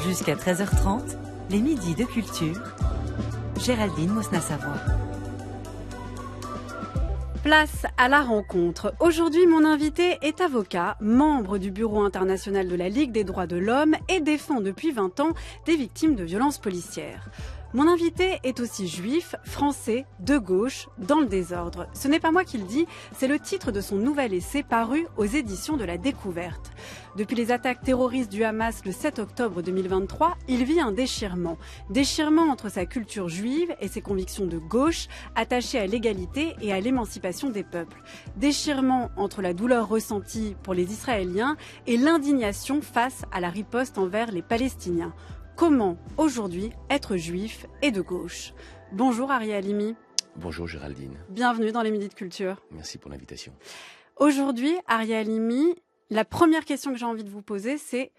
Jusqu'à 13h30, les midis de culture. Géraldine Mosna-Savoie. Place à la rencontre. Aujourd'hui, mon invité est avocat, membre du Bureau international de la Ligue des droits de l'homme et défend depuis 20 ans des victimes de violences policières. Mon invité est aussi juif, français, de gauche, dans le désordre. Ce n'est pas moi qui le dis, c'est le titre de son nouvel essai paru aux éditions de La Découverte. Depuis les attaques terroristes du Hamas le 7 octobre 2023, il vit un déchirement. Déchirement entre sa culture juive et ses convictions de gauche, attachées à l'égalité et à l'émancipation des peuples. Déchirement entre la douleur ressentie pour les Israéliens et l'indignation face à la riposte envers les Palestiniens. Comment, aujourd'hui, être juif et de gauche? Bonjour Arieh Halimi. Bonjour Géraldine. Bienvenue dans les Midis de Culture. Merci pour l'invitation. Aujourd'hui, Arieh Halimi, la première question que j'ai envie de vous poser, c'est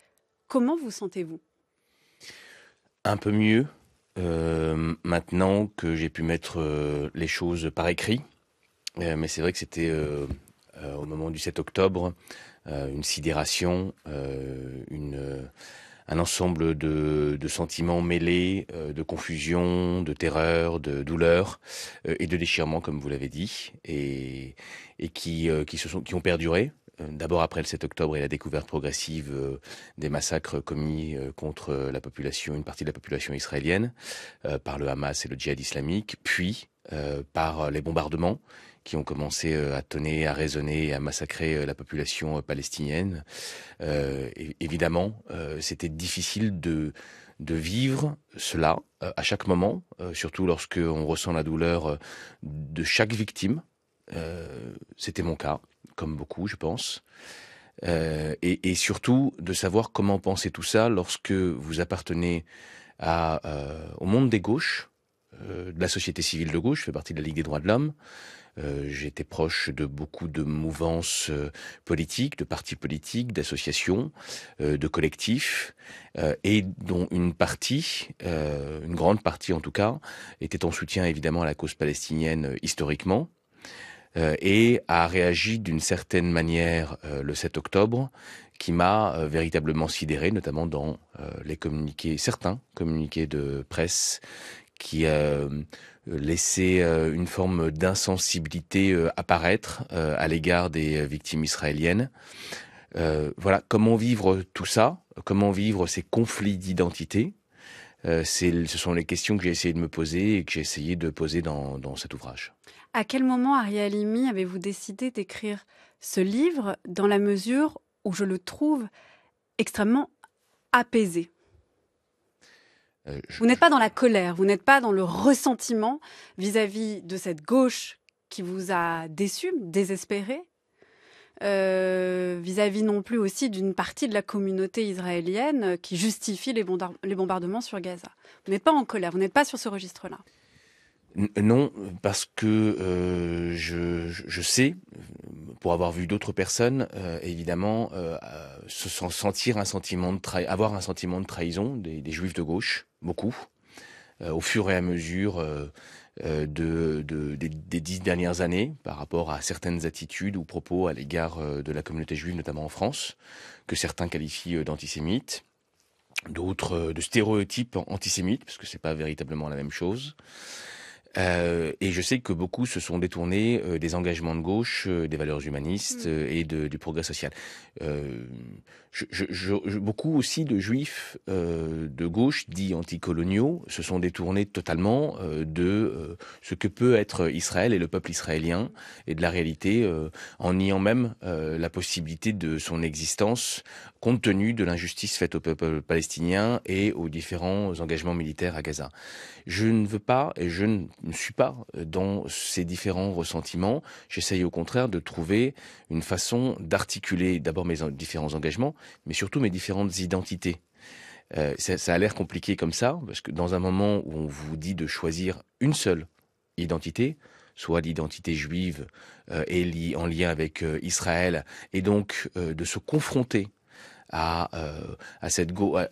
comment vous sentez-vous? Un peu mieux, maintenant que j'ai pu mettre les choses par écrit. Mais c'est vrai que c'était au moment du 7 octobre, une sidération, un ensemble de sentiments mêlés, de confusion, de terreur, de douleur et de déchirement, comme vous l'avez dit, et qui ont perduré. D'abord après le 7 octobre et la découverte progressive des massacres commis contre la population, une partie de la population israélienne, par le Hamas et le djihad islamique, puis par les bombardements qui ont commencé à tonner, à résonner et à massacrer la population palestinienne. Évidemment, c'était difficile de vivre cela à chaque moment, surtout lorsque on ressent la douleur de chaque victime. C'était mon cas, comme beaucoup, je pense. Et surtout de savoir comment penser tout ça lorsque vous appartenez au monde des gauches, de la société civile de gauche, je fais partie de la Ligue des droits de l'homme. J'étais proche de beaucoup de mouvances politiques, de partis politiques, d'associations, de collectifs, et dont une grande partie en tout cas, était en soutien évidemment à la cause palestinienne historiquement, et a réagi d'une certaine manière le 7 octobre, qui m'a véritablement sidéré, notamment dans certains communiqués de presse qui laissaient une forme d'insensibilité apparaître à l'égard des victimes israéliennes. Voilà, comment vivre tout ça, comment vivre ces conflits d'identité, ce sont les questions que j'ai essayé de me poser et que j'ai essayé de poser dans cet ouvrage. À quel moment, Arieh Halimi, avez-vous décidé d'écrire ce livre, dans la mesure où je le trouve extrêmement apaisé? Vous n'êtes pas dans la colère, vous n'êtes pas dans le ressentiment vis-à-vis de cette gauche qui vous a déçu, désespéré, vis-à-vis non plus aussi d'une partie de la communauté israélienne qui justifie les bombardements sur Gaza. Vous n'êtes pas en colère, vous n'êtes pas sur ce registre-là. Non, parce que je sais, pour avoir vu d'autres personnes, évidemment, sentir un sentiment avoir un sentiment de trahison des juifs de gauche, beaucoup, au fur et à mesure des 10 dernières années, par rapport à certaines attitudes ou propos à l'égard de la communauté juive, notamment en France, que certains qualifient d'antisémites, d'autres de stéréotypes antisémites, parce que c'est pas véritablement la même chose. Et je sais que beaucoup se sont détournés des engagements de gauche, des valeurs humanistes et du progrès social. Beaucoup aussi de juifs de gauche, dits anticoloniaux, se sont détournés totalement de ce que peut être Israël et le peuple israélien, et de la réalité, en niant même la possibilité de son existence, compte tenu de l'injustice faite au peuple palestinien et aux différents engagements militaires à Gaza. Je ne veux pas, et je ne suis pas dans ces différents ressentiments. J'essaye au contraire de trouver une façon d'articuler d'abord mes différents engagements, mais surtout mes différentes identités. Ça a l'air compliqué comme ça, parce que dans un moment où on vous dit de choisir une seule identité, soit l'identité juive et en lien avec Israël, et donc de se confronter à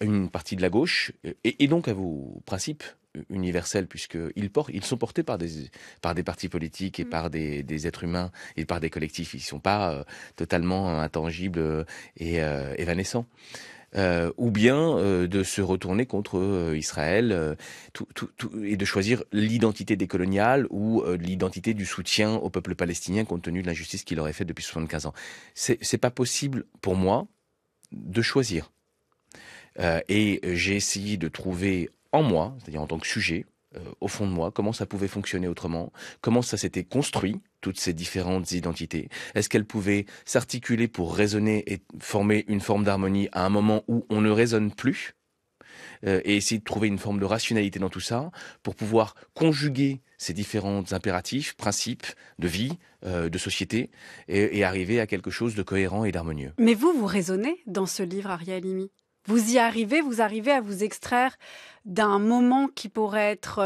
une partie de la gauche, et donc à vos principes universels, puisqu'ils sont portés par des partis politiques et par des êtres humains et par des collectifs. Ils ne sont pas totalement intangibles et évanescents. ou bien de se retourner contre Israël et de choisir l'identité décoloniale ou l'identité du soutien au peuple palestinien compte tenu de l'injustice qu'il aurait faite depuis 75 ans. C'est pas possible pour moi de choisir. Et j'ai essayé de trouver en moi, c'est-à-dire en tant que sujet, au fond de moi, comment ça pouvait fonctionner autrement, comment ça s'était construit, toutes ces différentes identités. Est-ce qu'elles pouvaient s'articuler pour résonner et former une forme d'harmonie à un moment où on ne résonne plus, et essayer de trouver une forme de rationalité dans tout ça, pour pouvoir conjuguer ces différents impératifs, principes de vie, de société, et arriver à quelque chose de cohérent et d'harmonieux. Mais vous raisonnez dans ce livre, Ariel Halimi. Vous arrivez à vous extraire d'un moment qui pourrait être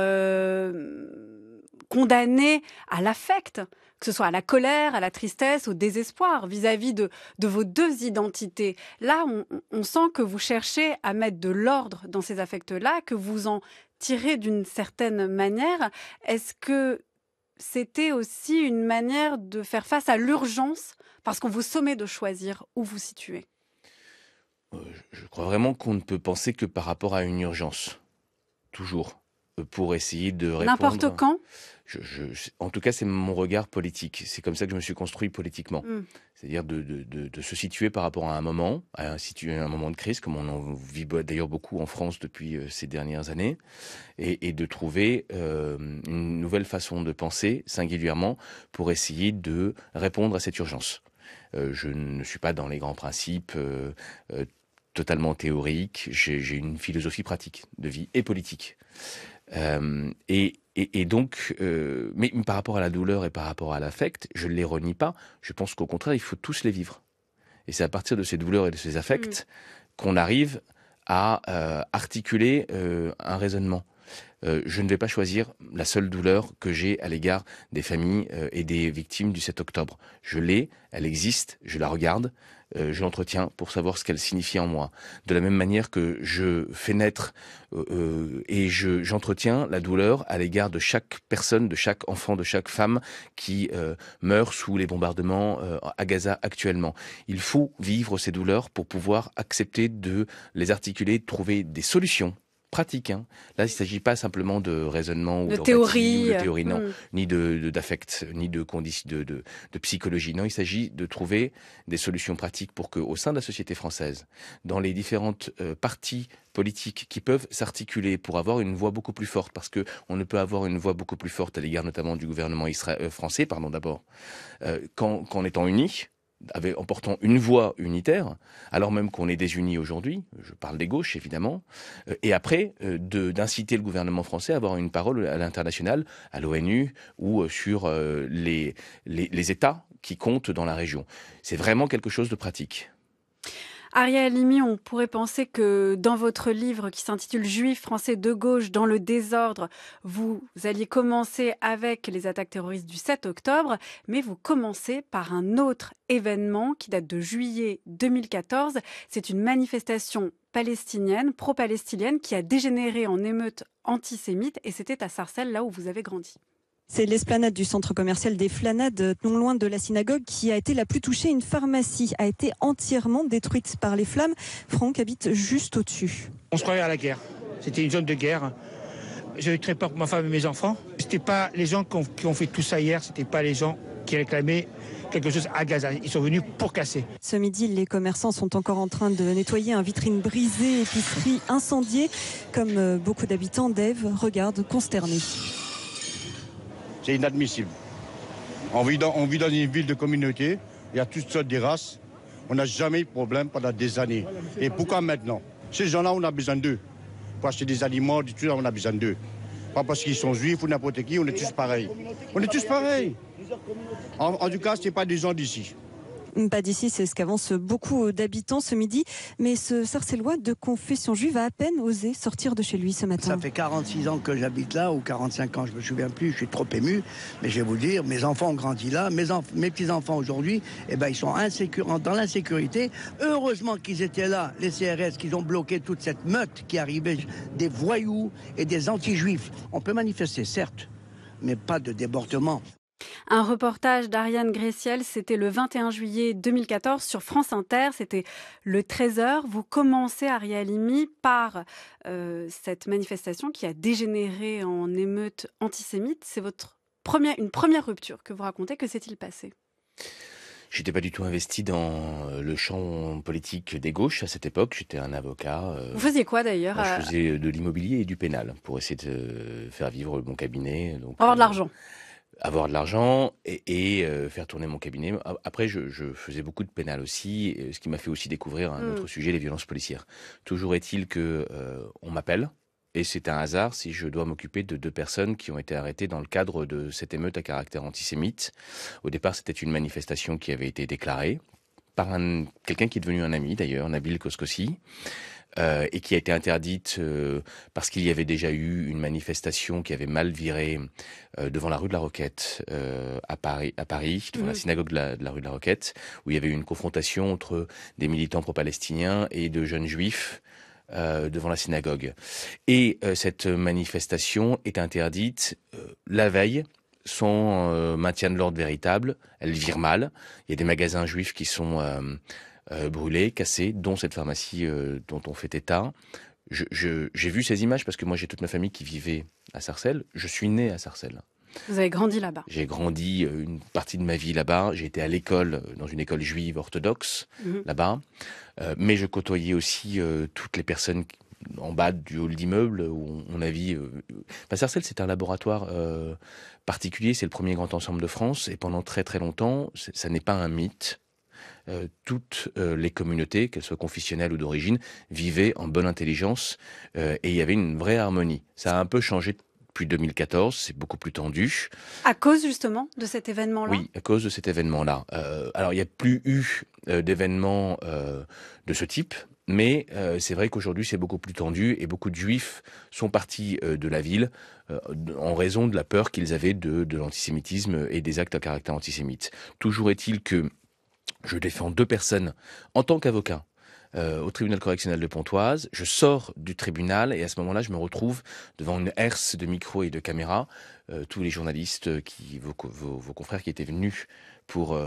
condamné à l'affect, que ce soit à la colère, à la tristesse, au désespoir vis-à-vis de vos deux identités. Là, on sent que vous cherchez à mettre de l'ordre dans ces affects-là, que vous en tirez d'une certaine manière. Est-ce que c'était aussi une manière de faire face à l'urgence, parce qu'on vous sommet de choisir où vous situez ? Je crois vraiment qu'on ne peut penser que par rapport à une urgence, toujours, pour essayer de répondre. N'importe quand ? En tout cas, c'est mon regard politique. C'est comme ça que je me suis construit politiquement. C'est-à-dire de se situer par rapport à un moment, à un moment de crise, comme on en vit d'ailleurs beaucoup en France depuis ces dernières années, et de trouver une nouvelle façon de penser, singulièrement, pour essayer de répondre à cette urgence. Je ne suis pas dans les grands principes totalement théoriques. J'ai une philosophie pratique de vie et politique. Et donc, mais par rapport à la douleur et par rapport à l'affect, je ne les renie pas. Je pense qu'au contraire, il faut tous les vivre. Et c'est à partir de ces douleurs et de ces affects qu'on arrive à articuler un raisonnement. Je ne vais pas choisir la seule douleur que j'ai à l'égard des familles et des victimes du 7 octobre. Je l'ai, elle existe, je la regarde, je l'entretiens pour savoir ce qu'elle signifie en moi. De la même manière que je fais naître et j'entretiens la douleur à l'égard de chaque personne, de chaque enfant, de chaque femme qui meurt sous les bombardements à Gaza actuellement. Il faut vivre ces douleurs pour pouvoir accepter de les articuler, de trouver des solutions pratique. Là, il ne s'agit pas simplement de raisonnement ou de théorie, non, ni d'affect, ni de psychologie. Non, il s'agit de trouver des solutions pratiques pour qu'au sein de la société française, dans les différentes partis politiques qui peuvent s'articuler pour avoir une voix beaucoup plus forte, parce qu'on ne peut avoir une voix beaucoup plus forte à l'égard notamment du gouvernement français, d'abord, qu'en étant unis, en portant une voix unitaire, alors même qu'on est désunis aujourd'hui, je parle des gauches évidemment, et après d'inciter le gouvernement français à avoir une parole à l'international, à l'ONU ou sur les États qui comptent dans la région. C'est vraiment quelque chose de pratique. Ariel Halimi, on pourrait penser que dans votre livre qui s'intitule « Juifs français de gauche dans le désordre », vous alliez commencer avec les attaques terroristes du 7 octobre, mais vous commencez par un autre événement qui date de juillet 2014. C'est une manifestation palestinienne, pro-palestinienne, qui a dégénéré en émeute antisémite, et c'était à Sarcelles, là où vous avez grandi. C'est l'esplanade du centre commercial des Flanades, non loin de la synagogue, qui a été la plus touchée. Une pharmacie a été entièrement détruite par les flammes. Franck habite juste au-dessus. On se croyait à la guerre. C'était une zone de guerre. J'ai eu très peur pour ma femme et mes enfants. C'était pas les gens qui ont fait tout ça hier, c'était pas les gens qui réclamaient quelque chose à Gaza. Ils sont venus pour casser. Ce midi, les commerçants sont encore en train de nettoyer un vitrine brisée, épicerie incendiée. Comme beaucoup d'habitants, Dave regarde consterné. C'est inadmissible. On vit dans une ville de communauté, il y a toutes sortes de races. On n'a jamais eu de problème pendant des années. Et pourquoi maintenant? Ces gens-là, on a besoin d'eux. Pour acheter des aliments, du tout, on a besoin d'eux. Pas parce qu'ils sont juifs ou n'importe qui, on est tous pareils. On est tous pareils. En tout cas, ce n'est pas des gens d'ici. Pas d'ici, c'est ce qu'avancent beaucoup d'habitants ce midi. Mais ce Sarcellois de confession juive a à peine osé sortir de chez lui ce matin. Ça fait 46 ans que j'habite là, ou 45 ans, je ne me souviens plus, je suis trop ému. Mais je vais vous dire, mes enfants ont grandi là, mes petits-enfants aujourd'hui, ils sont dans l'insécurité. Heureusement qu'ils étaient là, les CRS, qu'ils ont bloqué toute cette meute qui arrivait des voyous et des anti-juifs. On peut manifester, certes, mais pas de débordement. Un reportage d'Ariane Gressiel, c'était le 21 juillet 2014 sur France Inter, c'était le 13h. Vous commencez, Ariel Halimi, par cette manifestation qui a dégénéré en émeute antisémite. C'est une première rupture que vous racontez. Que s'est-il passé ? J'étais pas du tout investi dans le champ politique des gauches à cette époque. J'étais un avocat. Vous faisiez quoi d'ailleurs ? Moi, je faisais de l'immobilier et du pénal pour essayer de faire vivre mon cabinet. Donc, Avoir de l'argent. Avoir de l'argent et faire tourner mon cabinet. Après, je faisais beaucoup de pénal aussi, ce qui m'a fait aussi découvrir un autre sujet, les violences policières. Toujours est-il que on m'appelle, et c'est un hasard si je dois m'occuper de 2 personnes qui ont été arrêtées dans le cadre de cette émeute à caractère antisémite. Au départ, c'était une manifestation qui avait été déclarée par quelqu'un qui est devenu un ami d'ailleurs, Nabil Koskossi. Et qui a été interdite parce qu'il y avait déjà eu une manifestation qui avait mal viré devant la rue de la Roquette à Paris, devant la synagogue de la rue de la Roquette, où il y avait eu une confrontation entre des militants pro-palestiniens et de jeunes juifs devant la synagogue. Et cette manifestation est interdite la veille, sans maintien de l'ordre véritable. Elle vire mal. Il y a des magasins juifs qui sont brûlés, cassés, dont cette pharmacie dont on fait état. J'ai vu ces images parce que moi j'ai toute ma famille qui vivait à Sarcelles. Je suis né à Sarcelles. Vous avez grandi là-bas. J'ai grandi une partie de ma vie là-bas. J'ai été à l'école, dans une école juive orthodoxe là-bas. Mais je côtoyais aussi toutes les personnes en bas du hall d'immeuble où on a vu... Sarcelles, c'est un laboratoire particulier. C'est le premier grand ensemble de France. Et pendant très très longtemps, ça n'est pas un mythe. Toutes les communautés, qu'elles soient confessionnelles ou d'origine, vivaient en bonne intelligence et il y avait une vraie harmonie. Ça a un peu changé depuis 2014, c'est beaucoup plus tendu. À cause justement de cet événement-là ? Oui, à cause de cet événement-là. Alors il n'y a plus eu d'événements de ce type, mais c'est vrai qu'aujourd'hui c'est beaucoup plus tendu et beaucoup de juifs sont partis de la ville en raison de la peur qu'ils avaient de l'antisémitisme et des actes à caractère antisémite. Toujours est-il que je défends 2 personnes en tant qu'avocat au tribunal correctionnel de Pontoise. Je sors du tribunal et à ce moment-là, je me retrouve devant une herse de micros et de caméras. Tous les journalistes, vos confrères qui étaient venus pour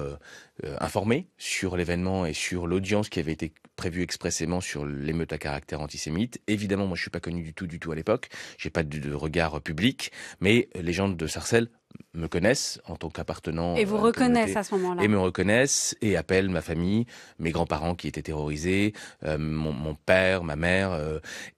informer sur l'événement et sur l'audience qui avait été prévue expressément sur l'émeute à caractère antisémite. Évidemment, moi, je suis pas connu du tout à l'époque. J'ai pas de regard public, mais les gens de Sarcelles me connaissent en tant qu'appartenant et vous reconnaissent à ce moment-là et me reconnaissent et appellent ma famille, mes grands-parents qui étaient terrorisés, mon père, ma mère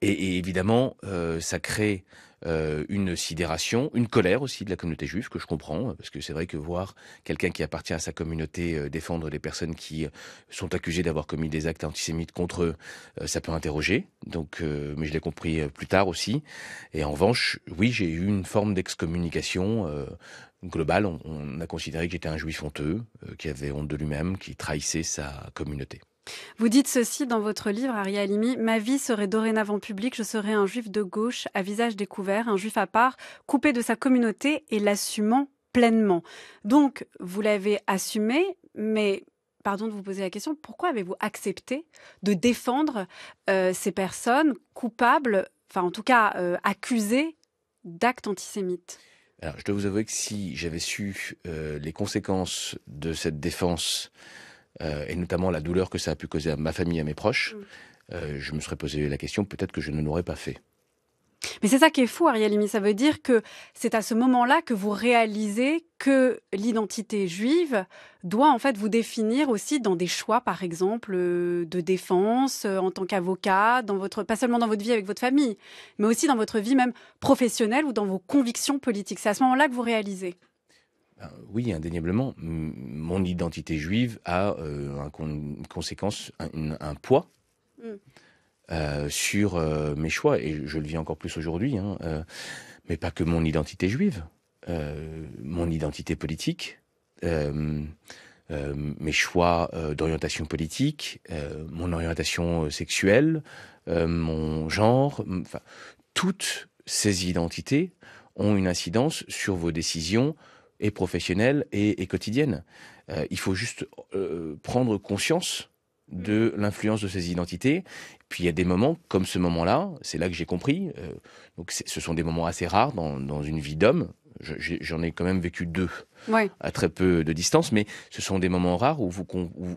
et évidemment ça crée une sidération, une colère aussi de la communauté juive que je comprends parce que c'est vrai que voir quelqu'un qui appartient à sa communauté défendre des personnes qui sont accusées d'avoir commis des actes antisémites contre eux, ça peut interroger. Donc mais je l'ai compris plus tard aussi. Et en revanche, oui, j'ai eu une forme d'excommunication globale. On a considéré que j'étais un juif honteux, qui avait honte de lui-même, qui trahissait sa communauté. Vous dites ceci dans votre livre, Ariel Halimi, « Ma vie serait dorénavant publique, je serais un juif de gauche, à visage découvert, un juif à part, coupé de sa communauté et l'assumant pleinement. » Donc, vous l'avez assumé, mais, pardon de vous poser la question, pourquoi avez-vous accepté de défendre ces personnes coupables, enfin en tout cas accusées d'actes antisémites ? Alors, je dois vous avouer que si j'avais su les conséquences de cette défense, et notamment la douleur que ça a pu causer à ma famille, à mes proches, je me serais posé la question, peut-être que je ne l'aurais pas fait. Mais c'est ça qui est fou, Ariel Halimi, ça veut dire que c'est à ce moment-là que vous réalisez que l'identité juive doit en fait vous définir aussi dans des choix, par exemple, de défense, en tant qu'avocat, pas seulement dans votre vie avec votre famille, mais aussi dans votre vie même professionnelle ou dans vos convictions politiques. C'est à ce moment-là que vous réalisez. Oui, indéniablement. Mon identité juive a une conséquence, un poids sur mes choix. Et je le vis encore plus aujourd'hui. Mais pas que mon identité juive. Mon identité politique. Mes choix d'orientation politique. Mon orientation sexuelle. Mon genre. Enfin, toutes ces identités ont une incidence sur vos décisions et professionnelle et quotidienne. Il faut juste prendre conscience de l'influence de ces identités. Puis il y a des moments, comme ce moment-là, c'est là que j'ai compris, donc ce sont des moments assez rares dans une vie d'homme, j'en ai quand même vécu 2. à très peu de distance, mais ce sont des moments rares où vous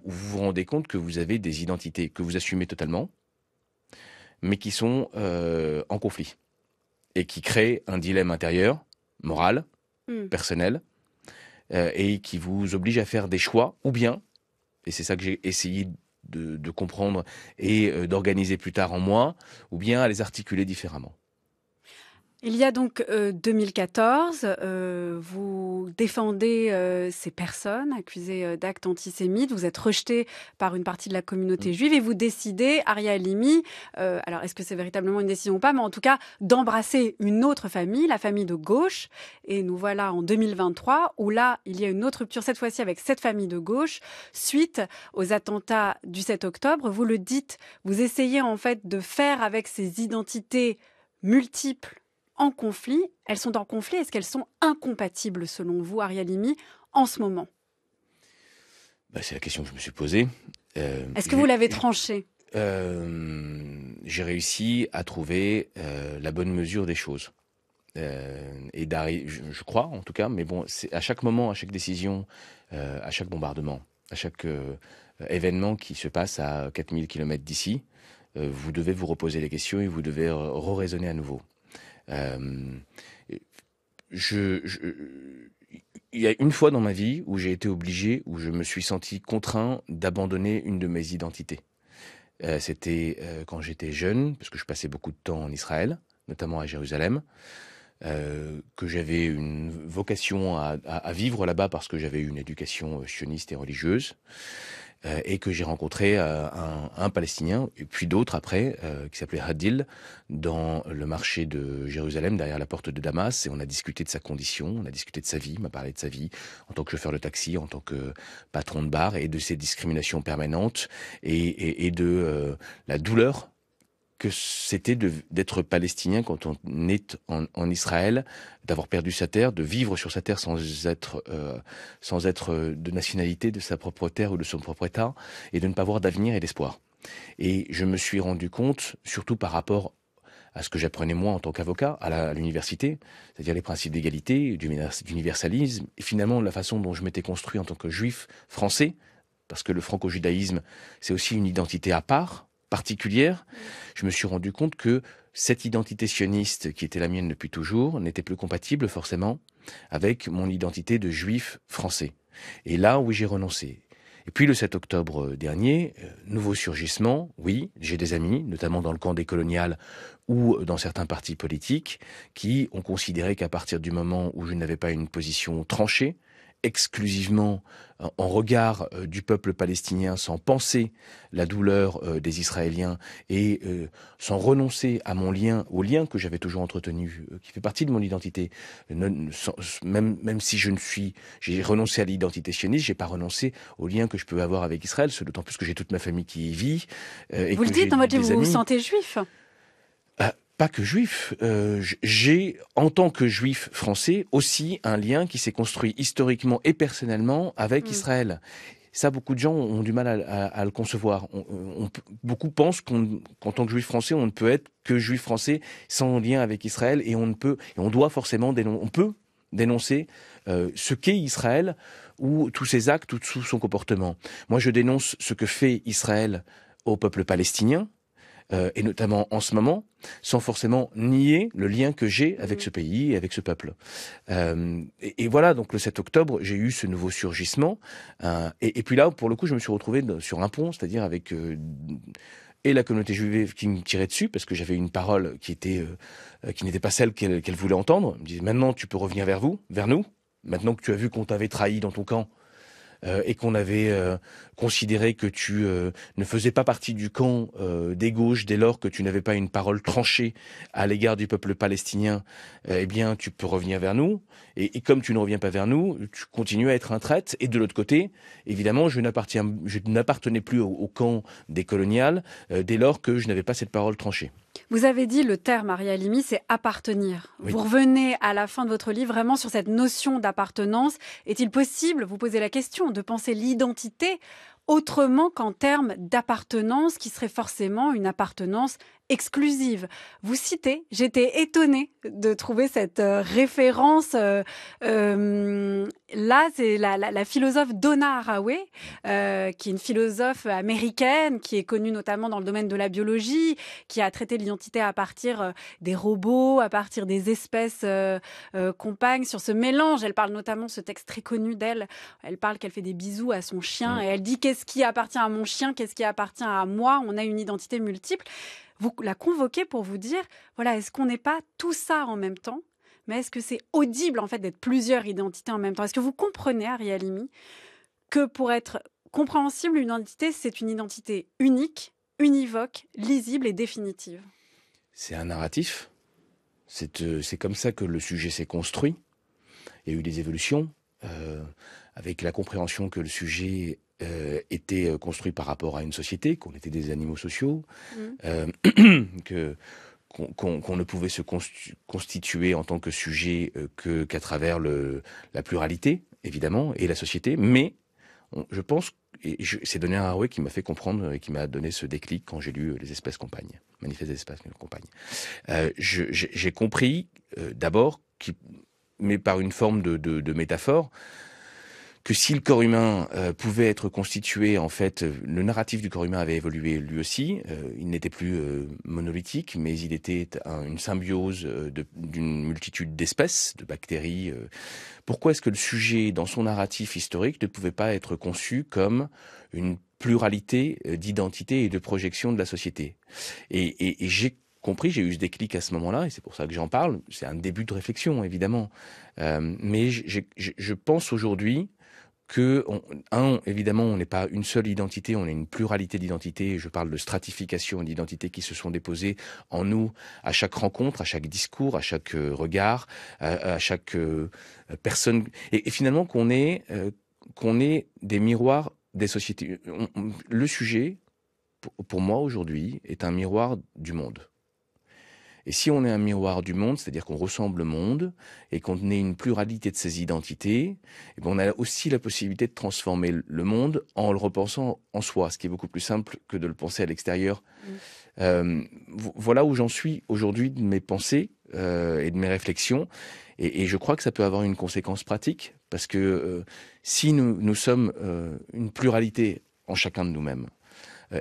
vous rendez compte que vous avez des identités que vous assumez totalement, mais qui sont en conflit et qui créent un dilemme intérieur, moral, personnel, et qui vous oblige à faire des choix, ou bien, et c'est ça que j'ai essayé de comprendre et d'organiser plus tard en moi, ou bien à les articuler différemment. Il y a donc 2014, vous défendez ces personnes accusées d'actes antisémites, vous êtes rejeté par une partie de la communauté juive et vous décidez, Arya Halimi, alors est-ce que c'est véritablement une décision ou pas, mais en tout cas d'embrasser une autre famille, la famille de gauche, et nous voilà en 2023 où là il y a une autre rupture, cette fois-ci avec cette famille de gauche, suite aux attentats du 7 octobre. Vous le dites, vous essayez en fait de faire avec ces identités multiples en conflit. Elles sont en conflit. Est-ce qu'elles sont incompatibles, selon vous, Arya Halimi, en ce moment ? C'est la question que je me suis posée. Est-ce que vous l'avez tranchée ? J'ai réussi à trouver la bonne mesure des choses. Et je crois, en tout cas, mais bon, c'est à chaque moment, à chaque décision, à chaque bombardement, à chaque événement qui se passe à 4000 km d'ici, vous devez vous reposer les questions et vous devez re-raisonner à nouveau. Il y a une fois dans ma vie où j'ai été obligé, où je me suis senti contraint d'abandonner une de mes identités. C'était quand j'étais jeune, parce que je passais beaucoup de temps en Israël, notamment à Jérusalem, que j'avais une vocation à vivre là-bas parce que j'avais eu une éducation sioniste et religieuse. Et que j'ai rencontré un Palestinien, et puis d'autres après, qui s'appelait Hadil, dans le marché de Jérusalem, derrière la porte de Damas, et on a discuté de sa condition, on a discuté de sa vie, il m'a parlé de sa vie en tant que chauffeur de taxi, en tant que patron de bar, et de ses discriminations permanentes, et de la douleur que c'était d'être palestinien quand on est en Israël, d'avoir perdu sa terre, de vivre sur sa terre sans être de nationalité de sa propre terre ou de son propre État, et de ne pas avoir d'avenir et d'espoir. Et je me suis rendu compte, surtout par rapport à ce que j'apprenais moi en tant qu'avocat à l'université, c'est-à-dire les principes d'égalité, d'universalisme, et finalement la façon dont je m'étais construit en tant que juif français, parce que le franco-judaïsme, c'est aussi une identité à part, particulière, je me suis rendu compte que cette identité sioniste qui était la mienne depuis toujours n'était plus compatible forcément avec mon identité de juif français. Et là, oui, j'ai renoncé. Et puis le 7 octobre dernier, nouveau surgissement, oui, j'ai des amis, notamment dans le camp des coloniales ou dans certains partis politiques, qui ont considéré qu'à partir du moment où je n'avais pas une position tranchée, exclusivement en regard du peuple palestinien, sans penser la douleur des Israéliens et sans renoncer à mon lien, au lien que j'avais toujours entretenu, qui fait partie de mon identité. Même si j'ai renoncé à l'identité sioniste, j'ai pas renoncé au lien que je peux avoir avec Israël, d'autant plus que j'ai toute ma famille qui y vit. Et vous le dites, en mode vous vous sentez juif ? Pas que juif, j'ai, en tant que juif français, aussi un lien qui s'est construit historiquement et personnellement avec Israël. Ça, beaucoup de gens ont du mal à le concevoir. Beaucoup pensent qu'en tant que juif français, on ne peut être que juif français sans lien avec Israël, et on doit forcément dénoncer ce qu'est Israël, ou tous ses actes, ou tout son comportement. Moi, je dénonce ce que fait Israël au peuple palestinien, et notamment en ce moment, sans forcément nier le lien que j'ai avec ce pays et avec ce peuple. Et voilà, donc le 7 octobre, j'ai eu ce nouveau surgissement. Et puis là, pour le coup, je me suis retrouvé sur un pont, c'est-à-dire avec et la communauté juive qui me tirait dessus, parce que j'avais une parole qui n'était pas celle qu'elle voulait entendre. Elle me disait, maintenant, tu peux revenir vers nous, maintenant que tu as vu qu'on t'avait trahi dans ton camp, et qu'on avait considéré que tu ne faisais pas partie du camp des gauches dès lors que tu n'avais pas une parole tranchée à l'égard du peuple palestinien, eh bien tu peux revenir vers nous. Et comme tu ne reviens pas vers nous, tu continues à être un traître. Et de l'autre côté, évidemment, je n'appartenais plus au camp des coloniales dès lors que je n'avais pas cette parole tranchée. Vous avez dit le terme, Arya Halimi, c'est appartenir. Oui. Vous revenez à la fin de votre livre vraiment sur cette notion d'appartenance. Est-il possible, vous posez la question, de penser l'identité autrement qu'en termes d'appartenance, qui serait forcément une appartenance exclusive. Vous citez, j'étais étonnée de trouver cette référence. Là, c'est la philosophe Donna Haraway, qui est une philosophe américaine, qui est connue notamment dans le domaine de la biologie, qui a traité l'identité à partir des robots, à partir des espèces compagnes, sur ce mélange. Elle parle notamment, ce texte très connu d'elle, elle parle qu'elle fait des bisous à son chien, et elle dit qu'est-ce qui appartient à mon chien, qu'est-ce qui appartient à moi, on a une identité multiple. Vous la convoquez pour vous dire, voilà, est-ce qu'on n'est pas tout ça en même temps, mais est-ce que c'est audible en fait d'être plusieurs identités en même temps? Est-ce que vous comprenez, Ariel Halimi, que pour être compréhensible, une identité, c'est une identité unique, univoque, lisible et définitive? C'est un narratif. C'est comme ça que le sujet s'est construit. Il y a eu des évolutions, avec la compréhension que le sujet était construit par rapport à une société, qu'on était des animaux sociaux, qu'on ne pouvait se constituer en tant que sujet qu'à travers la pluralité, évidemment, et la société. Mais je pense, et c'est Donna Haraway qui m'a fait comprendre et qui m'a donné ce déclic quand j'ai lu Les espèces compagnes, Manifeste des espèces compagnes. J'ai compris d'abord, mais par une forme de métaphore, que si le corps humain pouvait être constitué, en fait, le narratif du corps humain avait évolué lui aussi. Il n'était plus monolithique, mais il était une symbiose d'une multitude d'espèces, de bactéries. Pourquoi est-ce que le sujet, dans son narratif historique, ne pouvait pas être conçu comme une pluralité d'identités et de projections de la société? Et j'ai compris, j'ai eu ce déclic à ce moment-là, et c'est pour ça que j'en parle. C'est un début de réflexion, évidemment. Mais je pense aujourd'hui que, évidemment, on n'est pas une seule identité, on est une pluralité d'identités. Je parle de stratification d'identités qui se sont déposées en nous à chaque rencontre, à chaque discours, à chaque regard, à chaque personne. Et finalement, qu'on est des miroirs des sociétés. Le sujet, pour moi, aujourd'hui, est un miroir du monde. Et si on est un miroir du monde, c'est-à-dire qu'on ressemble au monde et qu'on ait une pluralité de ses identités, eh bien on a aussi la possibilité de transformer le monde en le repensant en soi, ce qui est beaucoup plus simple que de le penser à l'extérieur. Voilà où j'en suis aujourd'hui de mes pensées et de mes réflexions. Et je crois que ça peut avoir une conséquence pratique, parce que si nous sommes une pluralité en chacun de nous-mêmes,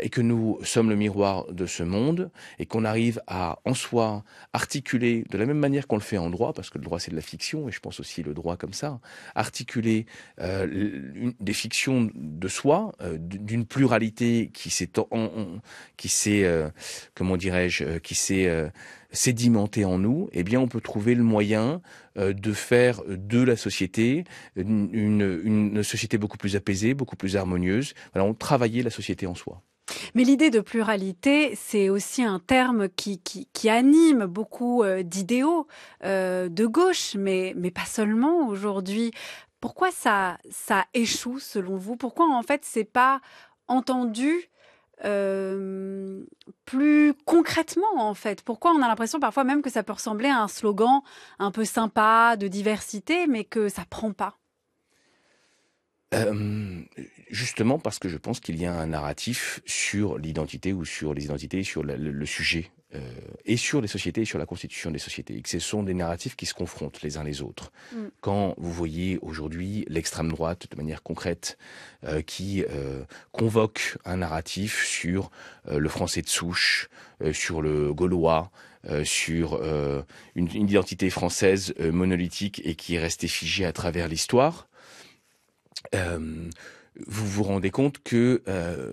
et que nous sommes le miroir de ce monde, et qu'on arrive à, en soi, articuler, de la même manière qu'on le fait en droit, parce que le droit c'est de la fiction, et je pense aussi le droit comme ça, articuler des fictions de soi, d'une pluralité qui s'est sédimentée en nous, eh bien on peut trouver le moyen de faire de la société une société beaucoup plus apaisée, beaucoup plus harmonieuse. Voilà, on travaillait la société en soi. Mais l'idée de pluralité, c'est aussi un terme qui anime beaucoup d'idéaux de gauche, mais pas seulement aujourd'hui. Pourquoi ça échoue selon vous? Pourquoi en fait c'est pas entendu plus concrètement en fait? Pourquoi on a l'impression parfois même que ça peut ressembler à un slogan un peu sympa de diversité, mais que ça prend pas? Justement parce que je pense qu'il y a un narratif sur l'identité ou sur les identités, sur le sujet, et sur les sociétés et sur la constitution des sociétés. Et que ce sont des narratifs qui se confrontent les uns les autres. Quand vous voyez aujourd'hui l'extrême droite de manière concrète qui convoque un narratif sur le français de souche, sur le gaulois, sur une identité française monolithique et qui est restée figée à travers l'histoire, vous vous rendez compte que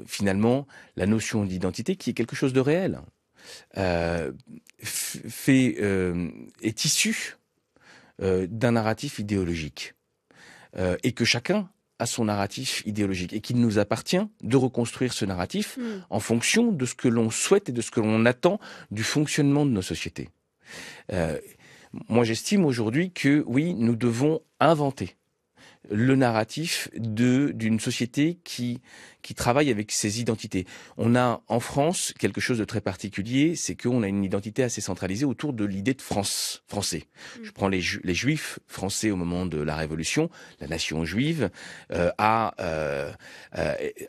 finalement la notion d'identité, qui est quelque chose de réel, est issue d'un narratif idéologique, et que chacun a son narratif idéologique et qu'il nous appartient de reconstruire ce narratif en fonction de ce que l'on souhaite et de ce que l'on attend du fonctionnement de nos sociétés. Moi, j'estime aujourd'hui que oui, nous devons inventer le narratif d'une société qui travaille avec ses identités. On a en France quelque chose de très particulier, c'est qu'on a une identité assez centralisée autour de l'idée de français. Je prends les juifs français au moment de la Révolution, la nation juive a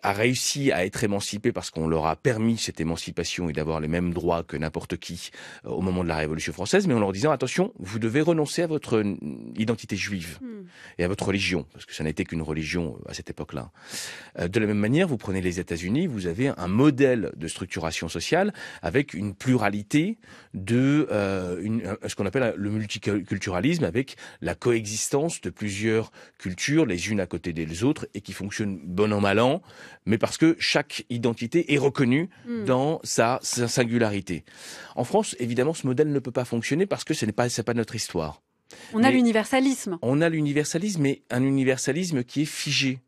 réussi à être émancipée parce qu'on leur a permis cette émancipation et d'avoir les mêmes droits que n'importe qui au moment de la Révolution française, mais en leur disant attention, vous devez renoncer à votre identité juive et à votre religion, parce que ça n'était qu'une religion à cette époque-là. De la même manière, vous prenez les États-Unis, vous avez un modèle de structuration sociale avec une pluralité ce qu'on appelle le multiculturalisme, avec la coexistence de plusieurs cultures, les unes à côté des autres, et qui fonctionnent bon an mal an, mais parce que chaque identité est reconnue dans sa singularité. En France, évidemment, ce modèle ne peut pas fonctionner parce que c'est pas notre histoire. On a l'universalisme. On a l'universalisme, mais un universalisme qui est figé.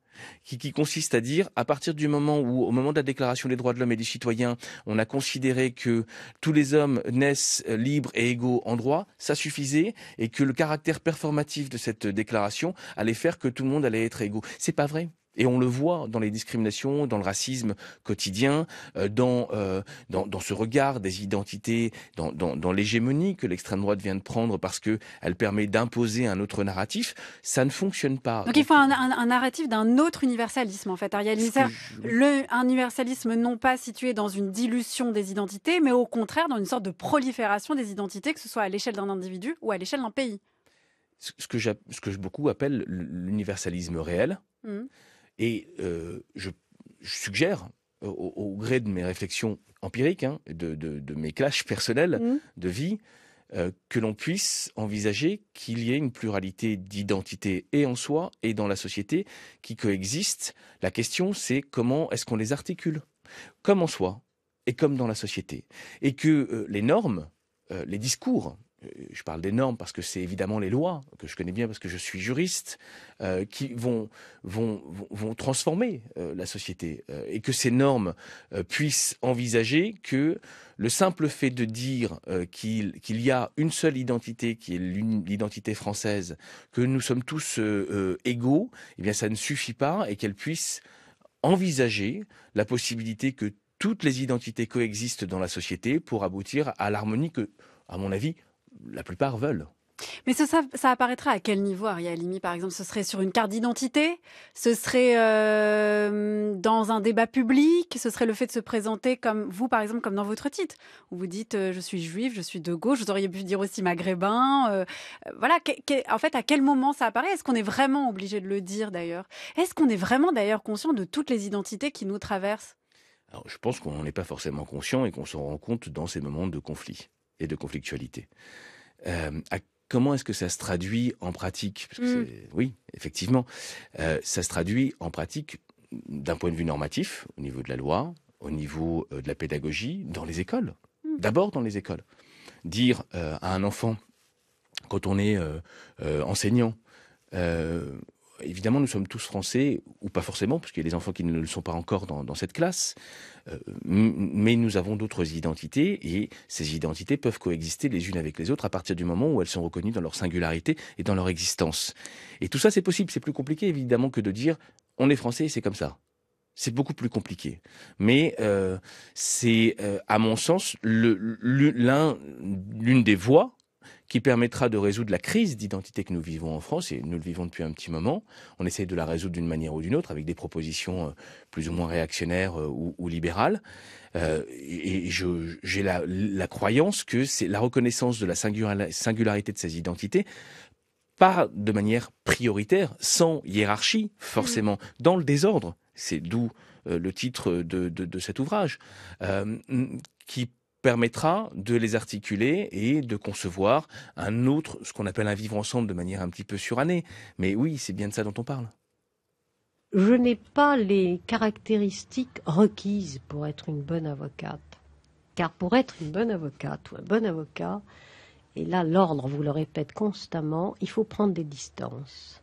Qui consiste à dire, à partir du moment où, au moment de la Déclaration des droits de l'homme et du citoyen, on a considéré que tous les hommes naissent libres et égaux en droit, ça suffisait, et que le caractère performatif de cette déclaration allait faire que tout le monde allait être égaux. C'est pas vrai. Et on le voit dans les discriminations, dans le racisme quotidien, dans ce regard des identités, dans l'hégémonie que l'extrême droite vient de prendre parce que elle permet d'imposer un autre narratif. Ça ne fonctionne pas. Donc il faut un narratif d'un autre universalisme en fait. Ariel Nisser, un universalisme non pas situé dans une dilution des identités, mais au contraire dans une sorte de prolifération des identités, que ce soit à l'échelle d'un individu ou à l'échelle d'un pays. Ce que beaucoup appellent l'universalisme réel. Et je suggère, au gré de mes réflexions empiriques, de mes clashs personnels de vie, que l'on puisse envisager qu'il y ait une pluralité d'identités et en soi et dans la société qui coexistent. La question, c'est comment est-ce qu'on les articule, comme en soi et comme dans la société. Et que les normes, les discours, je parle des normes parce que c'est évidemment les lois que je connais bien parce que je suis juriste, qui vont transformer la société et que ces normes puissent envisager que le simple fait de dire qu'il y a une seule identité qui est l'identité française, que nous sommes tous égaux, eh bien ça ne suffit pas et qu'elle puisse envisager la possibilité que toutes les identités coexistent dans la société pour aboutir à l'harmonie que, à mon avis, la plupart veulent. Mais ça apparaîtra à quel niveau, Ariel Halimi, par exemple? Ce serait sur une carte d'identité? Ce serait dans un débat public? Ce serait le fait de se présenter comme vous, par exemple, comme dans votre titre, où vous dites je suis juif, je suis de gauche, vous auriez pu dire aussi maghrébin. Voilà, en fait, à quel moment ça apparaît? Est-ce qu'on est vraiment obligé de le dire, d'ailleurs? Est-ce qu'on est vraiment, d'ailleurs, conscient de toutes les identités qui nous traversent? Alors, je pense qu'on n'est pas forcément conscient et qu'on s'en rend compte dans ces moments de conflit et de conflictualité. Comment est-ce que ça se traduit en pratique? Parce que oui, effectivement, ça se traduit en pratique d'un point de vue normatif, au niveau de la loi, au niveau de la pédagogie, dans les écoles. D'abord dans les écoles. Dire à un enfant, quand on est enseignant, évidemment, nous sommes tous français, ou pas forcément, parce qu'il y a des enfants qui ne le sont pas encore dans cette classe, mais nous avons d'autres identités, et ces identités peuvent coexister les unes avec les autres à partir du moment où elles sont reconnues dans leur singularité et dans leur existence. Et tout ça, c'est possible. C'est plus compliqué, évidemment, que de dire « on est français et c'est comme ça ». C'est beaucoup plus compliqué. Mais c'est, à mon sens, l'une des voies qui permettra de résoudre la crise d'identité que nous vivons en France, et nous le vivons depuis un petit moment. On essaie de la résoudre d'une manière ou d'une autre, avec des propositions plus ou moins réactionnaires ou libérales. Et j'ai la croyance que c'est la reconnaissance de la singularité de ces identités, pas de manière prioritaire, sans hiérarchie, forcément, dans le désordre. C'est d'où le titre de cet ouvrage, qui permettra de les articuler et de concevoir un autre, ce qu'on appelle un vivre ensemble de manière un petit peu surannée. Mais oui, c'est bien de ça dont on parle. Je n'ai pas les caractéristiques requises pour être une bonne avocate. Car pour être une bonne avocate ou un bon avocat, et là l'ordre vous le répète constamment, il faut prendre des distances.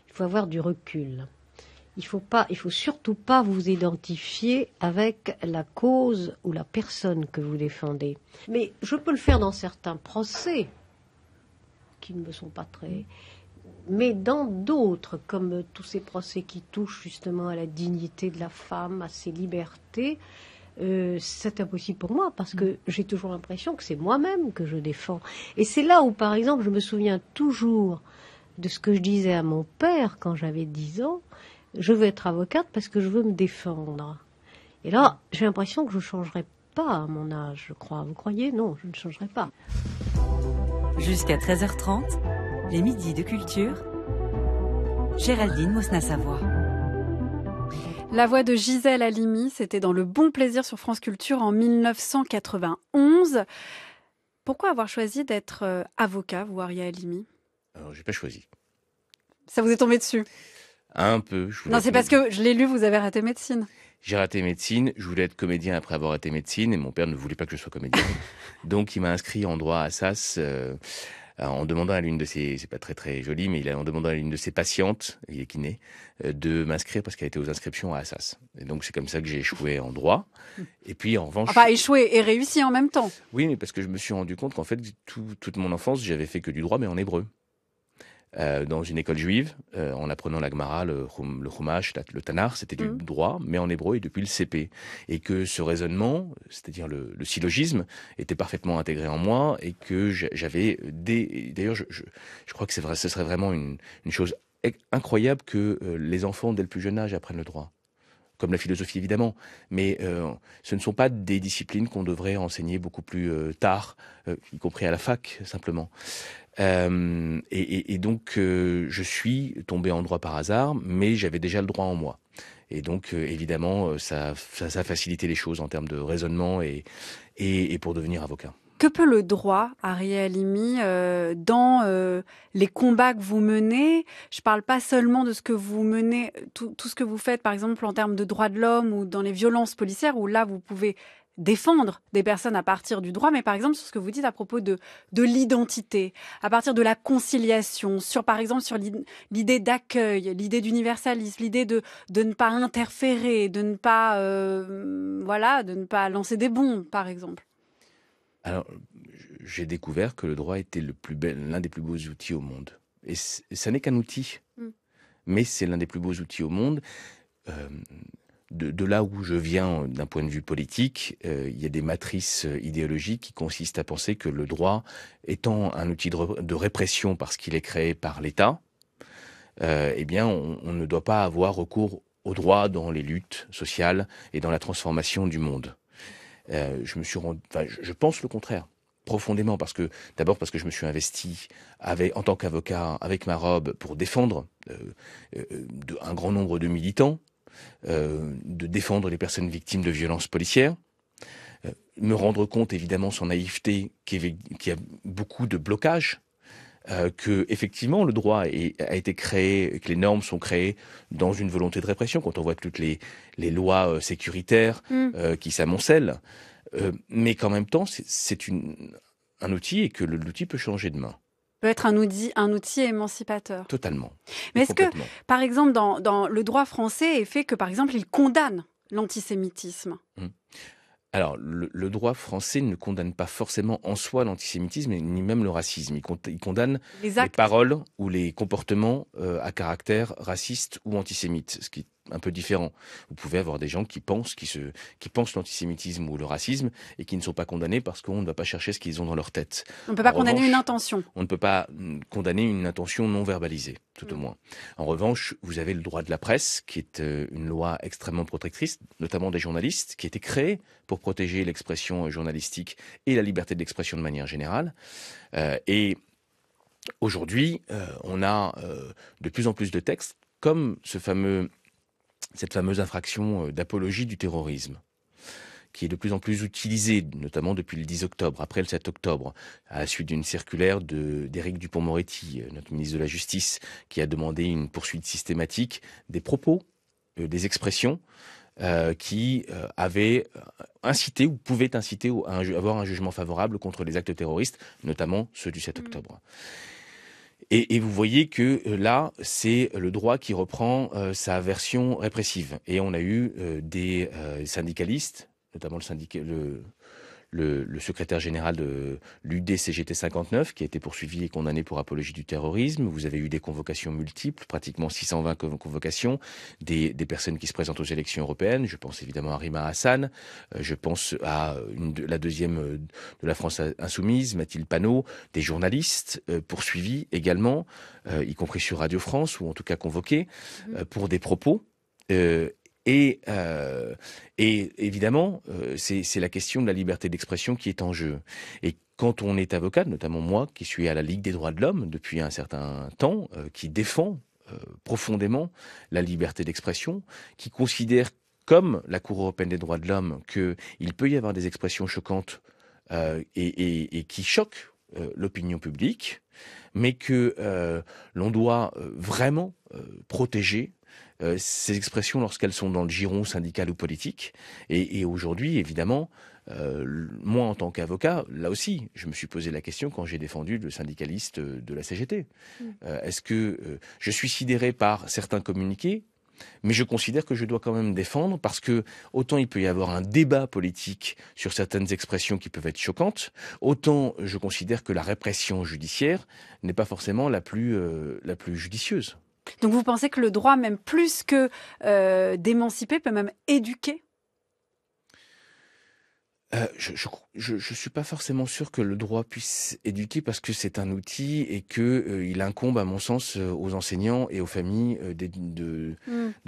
Il faut avoir du recul. Il faut surtout pas vous identifier avec la cause ou la personne que vous défendez. Mais je peux le faire dans certains procès qui ne me sont pas très... Mais dans d'autres, comme tous ces procès qui touchent justement à la dignité de la femme, à ses libertés, c'est impossible pour moi parce que j'ai toujours l'impression que c'est moi-même que je défends. Et c'est là où, par exemple, je me souviens toujours de ce que je disais à mon père quand j'avais 10 ans. Je veux être avocate parce que je veux me défendre. Et là, j'ai l'impression que je ne changerai pas à mon âge, je crois. Vous croyez? Non, je ne changerai pas. Jusqu'à 13h30, les midis de culture. Géraldine Mosna-Savoie. La voix de Gisèle Halimi, c'était dans Le Bon Plaisir sur France Culture en 1991. Pourquoi avoir choisi d'être avocat, vous, Aria Halimi? Alors, j'ai pas choisi. Ça vous est tombé dessus? Un peu. Non, c'est parce que je l'ai lu, vous avez raté médecine. J'ai raté médecine, je voulais être comédien après avoir raté médecine, et mon père ne voulait pas que je sois comédien. Donc il m'a inscrit en droit à Assas, en demandant à l'une de ses, c'est pas très très joli, mais en demandant à l'une de ses patientes, il est kiné, de m'inscrire parce qu'elle était aux inscriptions à Assas. Et donc c'est comme ça que j'ai échoué en droit. Et puis en revanche... Enfin, échoué et réussi en même temps. Oui, mais parce que je me suis rendu compte qu'en fait, toute mon enfance, j'avais fait que du droit, mais en hébreu. Dans une école juive, en apprenant la Gemara, le Chumash, le Tanar, c'était du droit, mais en hébreu et depuis le CP. Et que ce raisonnement, c'est-à-dire le syllogisme, était parfaitement intégré en moi et que j'avais d'ailleurs, je crois que c'est vrai, ce serait vraiment une chose incroyable que les enfants, dès le plus jeune âge, apprennent le droit. Comme la philosophie, évidemment. Mais ce ne sont pas des disciplines qu'on devrait enseigner beaucoup plus tard, y compris à la fac, simplement. Et donc, je suis tombé en droit par hasard, mais j'avais déjà le droit en moi. Et donc, évidemment, ça a facilité les choses en termes de raisonnement et pour devenir avocat. Que peut le droit, Aria Halimi, dans les combats que vous menez? Je ne parle pas seulement de ce que vous menez, tout ce que vous faites, par exemple, en termes de droits de l'homme ou dans les violences policières, où là, vous pouvez défendre des personnes à partir du droit, mais par exemple sur ce que vous dites à propos de l'identité, à partir de la conciliation, par exemple sur l'idée d'accueil, l'idée d'universalisme, l'idée de ne pas interférer, de ne pas de ne pas lancer des bombes, par exemple. Alors, j'ai découvert que le droit était l'un des plus beaux outils au monde. Et ça n'est qu'un outil, mais c'est l'un des plus beaux outils au monde. De là où je viens d'un point de vue politique, il y a des matrices idéologiques qui consistent à penser que le droit étant un outil de répression parce qu'il est créé par l'État, eh bien on ne doit pas avoir recours au droit dans les luttes sociales et dans la transformation du monde. Je pense le contraire, profondément, d'abord parce que je me suis investi en tant qu'avocat avec ma robe pour défendre un grand nombre de militants, de défendre les personnes victimes de violences policières, me rendre compte évidemment sans naïveté qu'il y a beaucoup de blocages, que effectivement le droit a été créé, que les normes sont créées dans une volonté de répression, quand on voit toutes les lois sécuritaires qui s'amoncellent, mais qu'en même temps c'est un outil et que l'outil peut changer de main. Peut être un outil émancipateur. Totalement. Mais est-ce que, par exemple, dans le droit français est fait que, par exemple, il condamne l'antisémitisme? Alors, le droit français ne condamne pas forcément en soi l'antisémitisme, ni même le racisme. Il condamne les paroles ou les comportements à caractère raciste ou antisémite, ce qui est un peu différent. Vous pouvez avoir des gens qui pensent l'antisémitisme ou le racisme et qui ne sont pas condamnés parce qu'on ne va pas chercher ce qu'ils ont dans leur tête. On ne peut pas condamner une intention. On ne peut pas condamner une intention non verbalisée, tout au moins. En revanche, vous avez le droit de la presse, qui est une loi extrêmement protectrice, notamment des journalistes, qui a été créée pour protéger l'expression journalistique et la liberté d'expression de manière générale. Et aujourd'hui, on a de plus en plus de textes, comme cette fameuse infraction d'apologie du terrorisme, qui est de plus en plus utilisée, notamment depuis le 10 octobre, après le 7 octobre, à la suite d'une circulaire d'Éric Dupond-Moretti, notre ministre de la Justice, qui a demandé une poursuite systématique des propos, des expressions, qui avaient incité ou pouvaient inciter à avoir un jugement favorable contre les actes terroristes, notamment ceux du 7 octobre. Et vous voyez que là, c'est le droit qui reprend sa version répressive. Et on a eu des syndicalistes, notamment le secrétaire général de l'UD-CGT 59, qui a été poursuivi et condamné pour apologie du terrorisme. Vous avez eu des convocations multiples, pratiquement 620 convocations, des personnes qui se présentent aux élections européennes. Je pense évidemment à Rima Hassan, je pense à la deuxième de la France Insoumise, Mathilde Panot, des journalistes poursuivis également, y compris sur Radio France, ou en tout cas convoqués, pour des propos. Et évidemment, c'est la question de la liberté d'expression qui est en jeu. Et quand on est avocat, notamment moi, qui suis à la Ligue des droits de l'homme depuis un certain temps, qui défend profondément la liberté d'expression, qui considère, comme la Cour européenne des droits de l'homme, qu'il peut y avoir des expressions choquantes et qui choquent l'opinion publique, mais que l'on doit vraiment protéger ces expressions lorsqu'elles sont dans le giron syndical ou politique. Et aujourd'hui, évidemment, moi en tant qu'avocat, là aussi, je me suis posé la question quand j'ai défendu le syndicaliste de la CGT. Est-ce que je suis sidéré par certains communiqués, mais je considère que je dois quand même défendre, parce que autant il peut y avoir un débat politique sur certaines expressions qui peuvent être choquantes, autant je considère que la répression judiciaire n'est pas forcément la plus judicieuse. Donc vous pensez que le droit, même plus que d'émanciper, peut même éduquer ? Je suis pas forcément sûr que le droit puisse éduquer, parce que c'est un outil et que il incombe, à mon sens, aux enseignants et aux familles de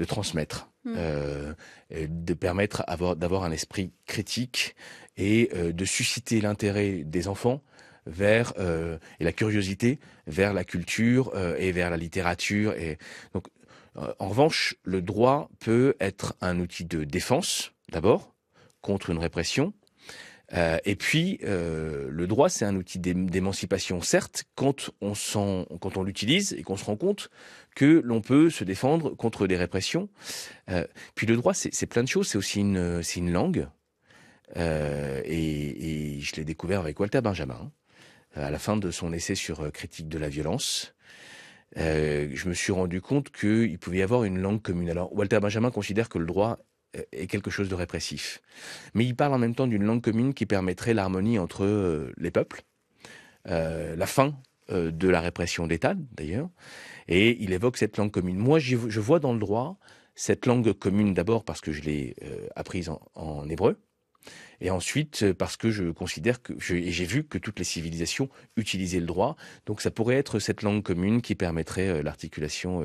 transmettre, de permettre d'avoir un esprit critique et de susciter l'intérêt des enfants vers et la curiosité vers la culture et vers la littérature. Et donc, en revanche, le droit peut être un outil de défense, d'abord, contre une répression. Et puis, le droit, c'est un outil d'émancipation, certes, quand on l'utilise et qu'on se rend compte que l'on peut se défendre contre des répressions. Puis le droit, c'est plein de choses. C'est aussi une langue. Et je l'ai découvert avec Walter Benjamin, à la fin de son essai sur critique de la violence. Je me suis rendu compte qu'il pouvait y avoir une langue commune. Alors, Walter Benjamin considère que le droit est quelque chose de répressif. Mais il parle en même temps d'une langue commune qui permettrait l'harmonie entre les peuples, la fin de la répression d'État, d'ailleurs, et il évoque cette langue commune. Moi, je vois dans le droit cette langue commune, d'abord parce que je l'ai apprise en hébreu, et ensuite parce que je considère que j'ai vu que toutes les civilisations utilisaient le droit, donc ça pourrait être cette langue commune qui permettrait l'articulation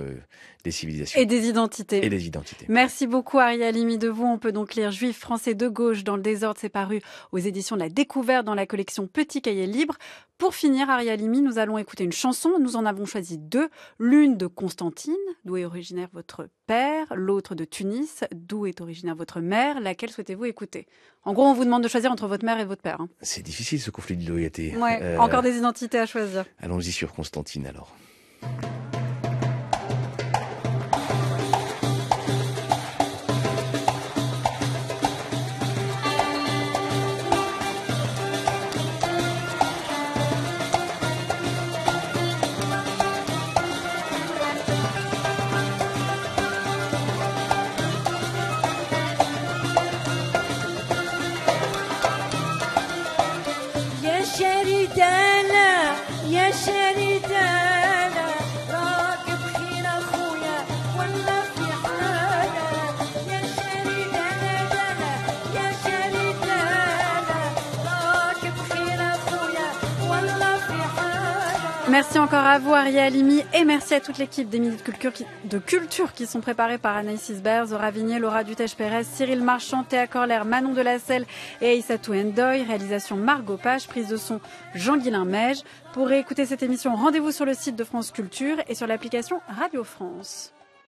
des civilisations. Et des identités. Et des identités. Merci beaucoup Ariel Halimi de vous. On peut donc lire Juifs français de gauche dans le désordre, c'est paru aux éditions de la Découverte dans la collection Petit Cahier Libre. Pour finir, Ariel Halimi, nous allons écouter une chanson. Nous en avons choisi deux. L'une de Constantine, d'où est originaire votre père, l'autre de Tunis, d'où est originaire votre mère. Laquelle souhaitez-vous écouter ? En gros, on vous demande de choisir entre votre mère et votre père. C'est difficile ce conflit de loyauté. Ouais, encore des identités à choisir. Allons-y sur Constantine alors. Merci encore à vous, Ariel Halimi, et merci à toute l'équipe des Midi de Culture qui sont préparés par Anaïs Isbert, Zora Vignier, Laura Dutèche-Pérez, Cyril Marchand, Théa Corler, Manon Delacelle et Aïssatou Ndoye. Réalisation Margot Page, prise de son Jean-Guilain Meige. Pour réécouter cette émission, rendez-vous sur le site de France Culture et sur l'application Radio France.